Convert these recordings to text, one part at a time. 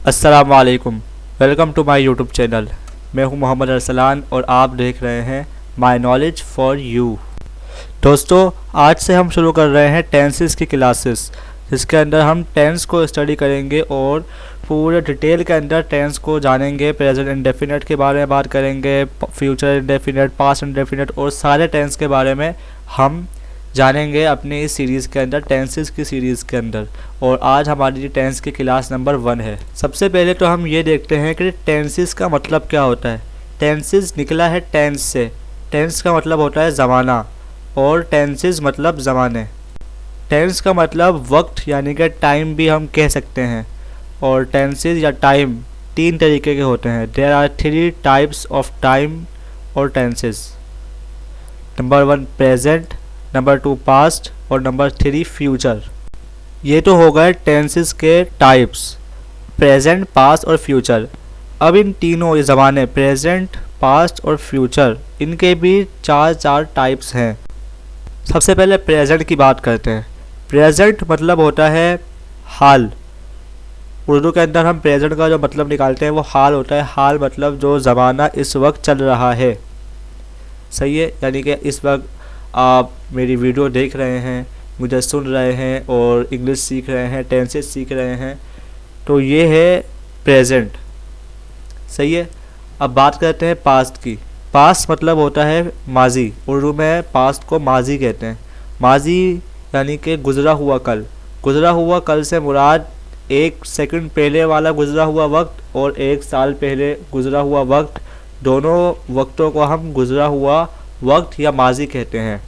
अस्सलाम वालेकुम। Welcome to my YouTube channel. मैं हूं मोहम्मद अरसलान और आप देख रहे हैं माय नॉलेज फॉर यू। दोस्तों, आज से हम शुरू कर रहे हैं टेंसेस की क्लासेस, जिसके अंदर हम टेंस को स्टडी करेंगे और पूरे डिटेल के अंदर टेंस को जानेंगे। प्रेजेंट इंडेफिनिट के बारे में बात करेंगे, फ्यूचर इंडेफिनिट, पास्ट इंडेफिनिट और सारे टेंस के बारे में हम जानेंगे अपनी इस सीरीज़ के अंदर, टेंसेस की सीरीज़ के अंदर। और आज हमारी टेंस की क्लास नंबर 1 है। सबसे पहले तो हम ये देखते हैं कि टेंसेस का मतलब क्या होता है। टेंसेस निकला है टेंस से। टेंस का मतलब होता है ज़माना और टेंसेस मतलब ज़माने। टेंस का मतलब वक्त यानी कि टाइम भी हम कह सकते हैं। और टेंसेस या टाइम 3 तरीके के होते हैं। There are 3 types of time और tenses. Number 1 present, number 2 past और नंबर 3 फ्यूचर। ये तो हो गए टेंसेस के टाइप्स, प्रेजेंट, पास्ट और फ्यूचर। अब इन तीनों ज़माने प्रेजेंट, पास्ट और फ्यूचर, इनके भी 4 टाइप्स हैं। सबसे पहले प्रेजेंट की बात करते हैं। प्रेजेंट मतलब होता है हाल। उर्दू के अंदर हम प्रेजेंट का जो मतलब निकालते हैं वो हाल होता है। हाल मतलब जो ज़माना इस वक्त चल रहा है। सही है, यानी कि इस वक्त आप मेरी वीडियो देख रहे हैं, मुझे सुन रहे हैं और इंग्लिश सीख रहे हैं, टेंसेस सीख रहे हैं, तो ये है प्रेजेंट। सही है। अब बात करते हैं पास्ट की। पास्ट मतलब होता है माजी। उर्दू में पास्ट को माजी कहते हैं। माजी यानी कि गुज़रा हुआ कल। गुज़रा हुआ कल से मुराद 1 सेकंड पहले वाला गुज़रा हुआ वक्त और 1 साल पहले गुज़रा हुआ वक्त, दोनों वक्तों को हम गुज़रा हुआ वक्त या माजी कहते हैं।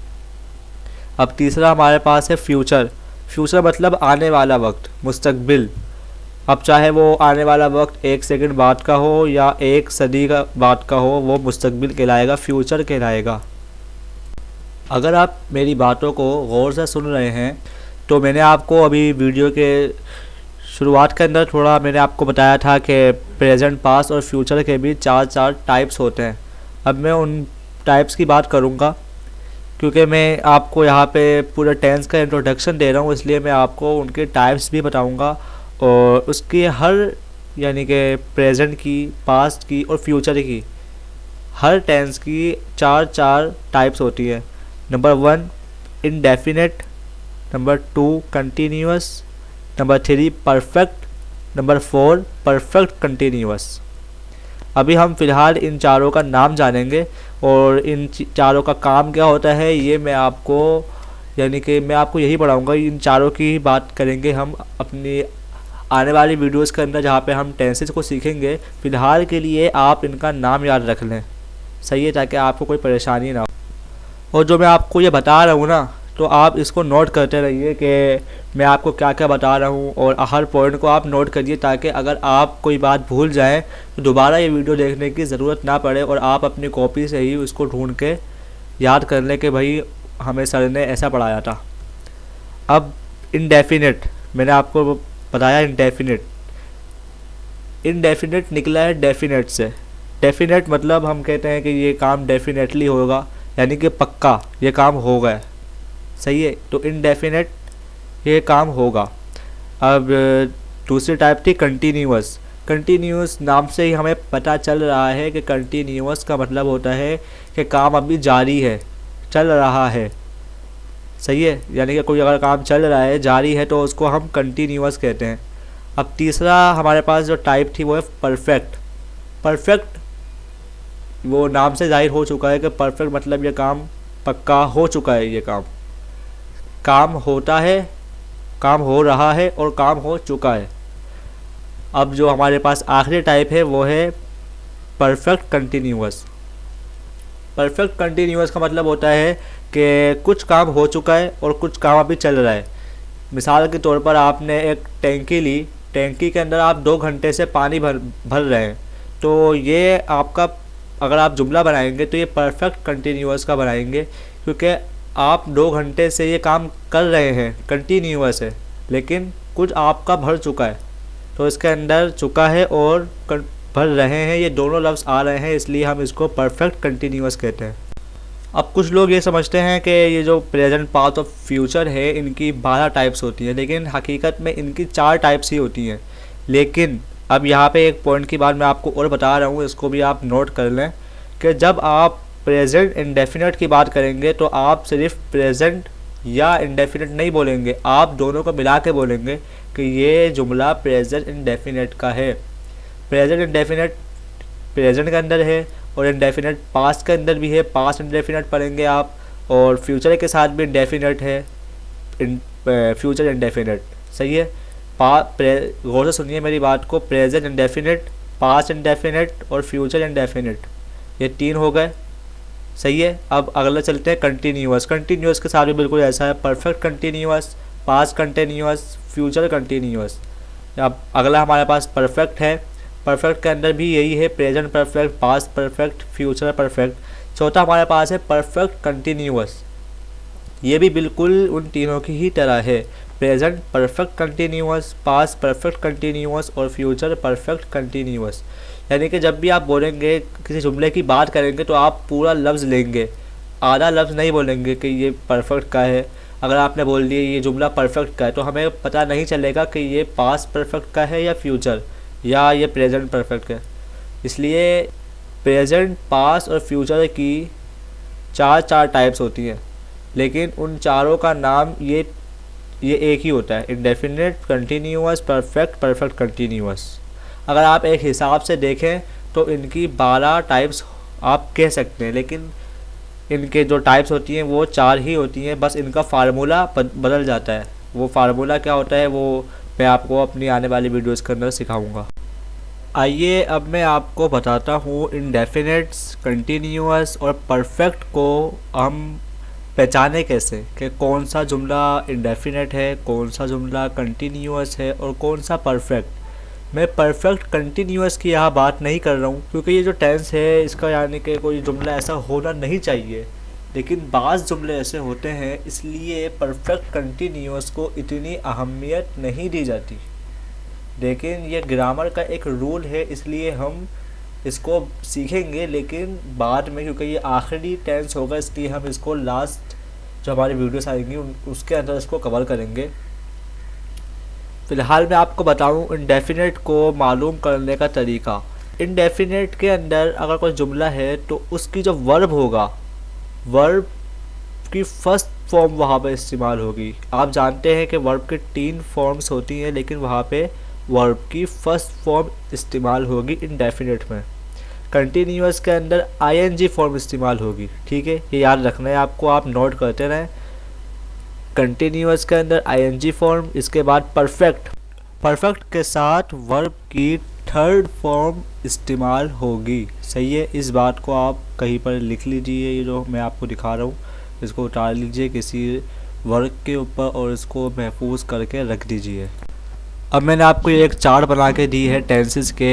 अब तीसरा हमारे पास है फ्यूचर। फ्यूचर मतलब आने वाला वक्त, मुस्तकबिल। अब चाहे वो आने वाला वक्त 1 सेकंड बाद का हो या 1 सदी का बाद का हो, वो मुस्तकबिल कहलाएगा, फ्यूचर कहलाएगा। अगर आप मेरी बातों को गौर से सुन रहे हैं तो मैंने आपको अभी वीडियो के शुरुआत के अंदर थोड़ा मैंने आपको बताया था कि प्रेजेंट, पास्ट और फ्यूचर के भी 4 टाइप्स होते हैं। अब मैं उन टाइप्स की बात करूँगा क्योंकि मैं आपको यहाँ पे पूरा टेंस का इंट्रोडक्शन दे रहा हूँ, इसलिए मैं आपको उनके टाइप्स भी बताऊँगा और उसकी हर यानी कि प्रेजेंट की, पास्ट की और फ्यूचर की हर टेंस की 4 टाइप्स होती है। Number 1 indefinite, number 2 continuous, number 3 perfect, number 4 perfect continuous. अभी हम फ़िलहाल इन चारों का नाम जानेंगे और इन चारों का काम क्या होता है ये मैं आपको यानी कि मैं आपको यही पढ़ाऊँगा। इन चारों की बात करेंगे हम अपनी आने वाली वीडियोस के अंदर, जहाँ पे हम टेंसेस को सीखेंगे। फ़िलहाल के लिए आप इनका नाम याद रख लें, सही है, ताकि आपको कोई परेशानी ना हो। और जो मैं आपको ये बता रहा हूँ ना, तो आप इसको नोट करते रहिए कि मैं आपको क्या क्या बता रहा हूँ और हर पॉइंट को आप नोट करिए, ताकि अगर आप कोई बात भूल जाएं तो दोबारा ये वीडियो देखने की ज़रूरत ना पड़े और आप अपनी कॉपी से ही उसको ढूंढ के याद कर लें कि भाई हमें सर ने ऐसा पढ़ाया था। अब इंडेफिनिट मैंने आपको बताया। इंडेफिनिट निकला है डेफिनेट से। डेफिनेट मतलब हम कहते हैं कि ये काम डेफिनेटली होगा, यानी कि पक्का ये काम होगा। सही है, तो इनडेफिनेट ये काम होगा। अब दूसरी टाइप थी कंटिन्यूअस। कंटिन्यूअस नाम से ही हमें पता चल रहा है कि कंटिन्यूअस का मतलब होता है कि काम अभी जारी है, चल रहा है। सही है, यानी कि कोई अगर काम चल रहा है, जारी है, तो उसको हम कंटिन्यूअस कहते हैं। अब तीसरा हमारे पास जो टाइप थी वो है परफेक्ट। परफेक्ट वो नाम से जाहिर हो चुका है कि परफेक्ट मतलब ये काम पक्का हो चुका है, ये काम होता है, काम हो रहा है और काम हो चुका है। अब जो हमारे पास आखिरी टाइप है वो है परफेक्ट कंटिन्यूअस। परफेक्ट कंटिन्यूअस का मतलब होता है कि कुछ काम हो चुका है और कुछ काम अभी चल रहा है। मिसाल के तौर पर आपने एक टैंकी ली, टैंकी के अंदर आप 2 घंटे से पानी भर रहे हैं, तो ये आपका अगर आप जुमला बनाएंगे तो ये परफेक्ट कंटिन्यूअस का बनाएंगे, क्योंकि आप 2 घंटे से ये काम कर रहे हैं, कंटिन्यूअस है, लेकिन कुछ आपका भर चुका है, तो इसके अंदर चुका है और भर रहे हैं, ये दोनों लफ्ज़ आ रहे हैं, इसलिए हम इसको परफेक्ट कंटिन्यूअस कहते हैं। अब कुछ लोग ये समझते हैं कि ये जो प्रेजेंट, पास्ट और फ्यूचर है इनकी 12 टाइप्स होती हैं, लेकिन हकीकत में इनकी 4 टाइप्स ही होती हैं। लेकिन अब यहाँ पे एक पॉइंट की बात मैं आपको और बता रहा हूँ, इसको भी आप नोट कर लें कि जब आप प्रेजेंट इंडेफिनिट की बात करेंगे तो आप सिर्फ प्रेजेंट या इंडेफिनिट नहीं बोलेंगे, आप दोनों को मिला के बोलेंगे कि ये जुमला प्रेजेंट इंडेफिनिट का है। प्रेजेंट इंडेफिनिट प्रेजेंट के अंदर है और इंडेफिनिट पास्ट के अंदर भी है, पास्ट इंडेफिनिट पढ़ेंगे आप, और फ्यूचर के साथ भी इंडेफिनिट है, फ्यूचर इंडेफिनिट। सही है, गौर से सुनिए मेरी बात को, प्रेजेंट इंडेफिनिट, पास्ट इंडेफिनिट और फ्यूचर इंडेफिनिट, ये 3 हो गए। सही है, अब अगला चलते हैं कंटिन्यूअस। कंटिन्यूअस के साथ भी बिल्कुल ऐसा है, perfect continuous, past continuous, future continuous. अब अगला हमारे पास परफेक्ट है। परफेक्ट के अंदर भी यही है, present perfect, past perfect, future perfect. चौथा हमारे पास है परफेक्ट कंटिन्यूअस, ये भी बिल्कुल उन तीनों की ही तरह है, present perfect continuous, past perfect continuous और फ्यूचर परफेक्ट कंटिन्यूअस। यानी कि जब भी आप बोलेंगे, किसी जुमले की बात करेंगे तो आप पूरा लफ्ज़ लेंगे, आधा लफ्ज़ नहीं बोलेंगे कि ये परफेक्ट का है। अगर आपने बोल दिया ये जुमला परफेक्ट का है तो हमें पता नहीं चलेगा कि ये पास्ट परफेक्ट का है या फ्यूचर या ये प्रेजेंट परफेक्ट है। इसलिए प्रेजेंट, पास्ट और फ्यूचर की 4 टाइप्स होती हैं, लेकिन उन चारों का नाम ये एक ही होता है, indefinite, continuous, perfect, perfect continuous. अगर आप एक हिसाब से देखें तो इनकी 12 टाइप्स आप कह सकते हैं, लेकिन इनके जो टाइप्स होती हैं वो 4 ही होती हैं, बस इनका फार्मूला बदल जाता है। वो फार्मूला क्या होता है वो मैं आपको अपनी आने वाली वीडियोस के अंदर सिखाऊंगा। आइए अब मैं आपको बताता हूँ इंडेफिनिट्स, कंटिन्यूअस और परफेक्ट को हम पहचाने कैसे, कि कौन सा जुमला इंडेफिनिट है, कौन सा जुमला कंटिन्यूअस है और कौन सा परफेक्ट। मैं परफेक्ट कंटिन्यूअस की यहाँ बात नहीं कर रहा हूँ, क्योंकि ये जो टेंस है इसका यानी कि कोई जुमला ऐसा होना नहीं चाहिए, लेकिन बाज़ जुमले ऐसे होते हैं, इसलिए परफेक्ट कंटिन्यूअस को इतनी अहमियत नहीं दी जाती। लेकिन ये ग्रामर का एक रूल है, इसलिए हम इसको सीखेंगे, लेकिन बाद में, क्योंकि ये आखिरी टेंस होगा, इसलिए हम इसको लास्ट जो हमारी वीडियोस आएंगी उसके अंदर इसको कवर करेंगे। फ़िलहाल मैं आपको बताऊं इंडेफिनिट को मालूम करने का तरीका। इंडेफिनिट के अंदर अगर कोई जुमला है तो उसकी जो वर्ब होगा, वर्ब की फर्स्ट फॉर्म वहाँ पे इस्तेमाल होगी। आप जानते हैं कि वर्ब की 3 फॉर्म्स होती हैं, लेकिन वहाँ पे वर्ब की फर्स्ट फॉर्म इस्तेमाल होगी इंडेफिनिट में। कंटिन्यूअस के अंदर आईएनजी फॉर्म इस्तेमाल होगी, ठीक है, ये याद रखना है आपको, आप नोट करते रहें। कंटिन्यूअस के अंदर आईएनजी फॉर्म, इसके बाद परफेक्ट, परफेक्ट के साथ वर्ब की 3rd फॉर्म इस्तेमाल होगी। सही है, इस बात को आप कहीं पर लिख लीजिए, ये जो मैं आपको दिखा रहा हूँ इसको उतार लीजिए किसी वर्क के ऊपर और इसको महफूज करके रख दीजिए। अब मैंने आपको ये एक चार्ट बना के दी है टेंसेस के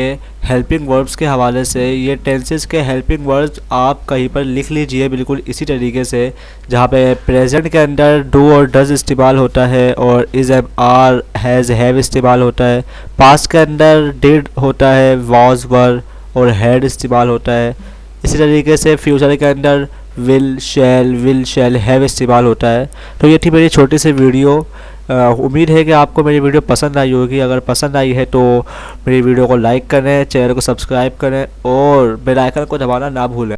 हेल्पिंग वर्ब्स के हवाले से। ये टेंसेस के हेल्पिंग वर्ब्स आप कहीं पर लिख लीजिए बिल्कुल इसी तरीके से, जहाँ पे प्रेजेंट के अंदर डू और डज इस्तेमाल होता है और is, am, are, has, have इस्तेमाल होता है। पास्ट के अंदर डिड होता है, वाज, वर और हैड इस्तेमाल होता है। इसी तरीके से फ्यूचर के अंदर विल शैल, हैव इस्तेमाल होता है। तो ये थी मेरी छोटी सी वीडियो। उम्मीद है कि आपको मेरी वीडियो पसंद आई होगी। अगर पसंद आई है तो मेरी वीडियो को लाइक करें, चैनल को सब्सक्राइब करें और बेल आइकन को दबाना ना भूलें।